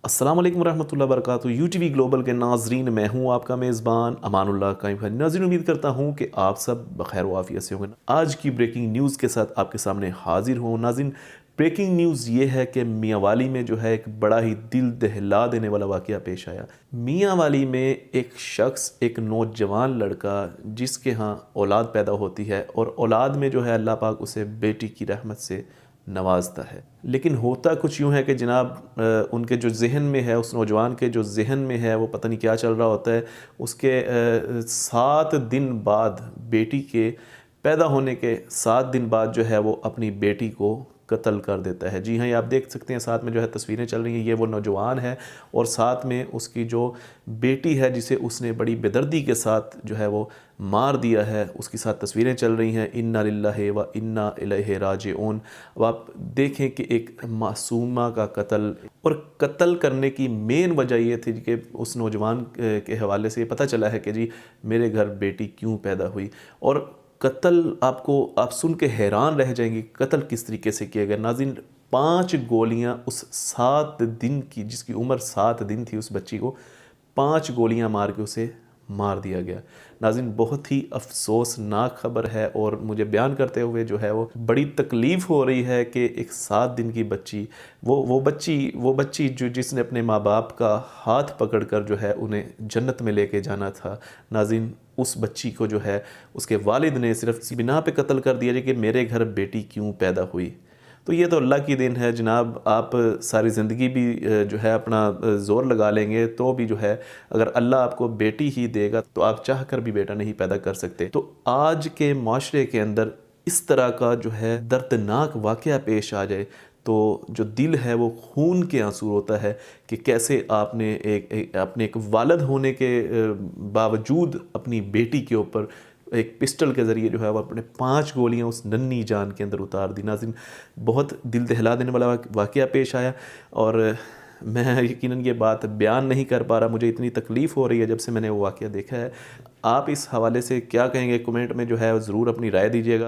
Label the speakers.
Speaker 1: अस्सलाम वालेकुम रहमतुल्लाहि व बरकातहू। यूटीवी ग्लोबल के नाजरीन, मैं हूँ आपका मेज़बान अमानुल्लाह काइम खान। नाज़रीन, उम्मीद करता हूँ कि आप सब बखैर व आफियत से होंगे। आज की ब्रेकिंग न्यूज़ के साथ आपके सामने हाजिर हूँ। नाज़रीन, ब्रेकिंग न्यूज़ ये है कि मियांवाली में जो है एक बड़ा ही दिल दहला देने वाला वाक़या पेश आया। मियांवाली में एक शख्स, एक नौजवान लड़का जिसके यहाँ औलाद पैदा होती है और औलाद में जो है अल्लाह पाक उसे बेटी की रहमत से नवाजता है। लेकिन होता कुछ यूँ है कि जनाब उनके जो ज़हन में है, उस नौजवान के जो ज़हन में है, वो पता नहीं क्या चल रहा होता है। उसके 7 दिन बाद, बेटी के पैदा होने के 7 दिन बाद जो है वो अपनी बेटी को कत्ल कर देता है। जी हाँ, ये आप देख सकते हैं, साथ में जो है तस्वीरें चल रही हैं। ये वो नौजवान है और साथ में उसकी जो बेटी है जिसे उसने बड़ी बेदर्दी के साथ जो है वो मार दिया है, उसके साथ तस्वीरें चल रही हैं। इन्ना लिल्लाहि व इन्ना इलैहि राजिऊन। अब आप देखें कि एक मासूमा का कत्ल, और कत्ल करने की मेन वजह ये थी कि उस नौजवान के हवाले से ये पता चला है कि जी मेरे घर बेटी क्यों पैदा हुई। और कत्ल आप सुन के हैरान रह जाएंगे, कत्ल किस तरीके से किया गया। नाज़रीन, 5 गोलियां उस 7 दिन की, जिसकी उम्र 7 दिन थी उस बच्ची को, 5 गोलियां मार के उसे मार दिया गया। नाज़रीन, बहुत ही अफसोसनाक ख़बर है और मुझे बयान करते हुए जो है वो बड़ी तकलीफ़ हो रही है कि एक 7 दिन की बच्ची, वो बच्ची जो जिसने अपने माँ बाप का हाथ पकड़कर जो है उन्हें जन्नत में लेके जाना था। नाज़रीन, उस बच्ची को जो है उसके वालिद ने सिर्फ इसी बिना पे कत्ल कर दिया कि मेरे घर बेटी क्यों पैदा हुई। तो ये तो अल्लाह की देन है जनाब। आप सारी ज़िंदगी भी जो है अपना ज़ोर लगा लेंगे तो भी जो है, अगर अल्लाह आपको बेटी ही देगा तो आप चाह कर भी बेटा नहीं पैदा कर सकते। तो आज के माशरे के अंदर इस तरह का जो है दर्दनाक वाक़या पेश आ जाए तो जो दिल है वो खून के आंसू होता है कि कैसे आपने अपने एक वालिद होने के बावजूद अपनी बेटी के ऊपर एक पिस्टल के ज़रिए जो है वो अपने 5 गोलियां उस नन्ही जान के अंदर उतार दी। नाज़रीन, बहुत दिल दहला देने वाला वाक़या पेश आया और मैं यकीनन ये बात बयान नहीं कर पा रहा। मुझे इतनी तकलीफ़ हो रही है जब से मैंने वो वाक़या देखा है। आप इस हवाले से क्या कहेंगे? कमेंट में जो है ज़रूर अपनी राय दीजिएगा।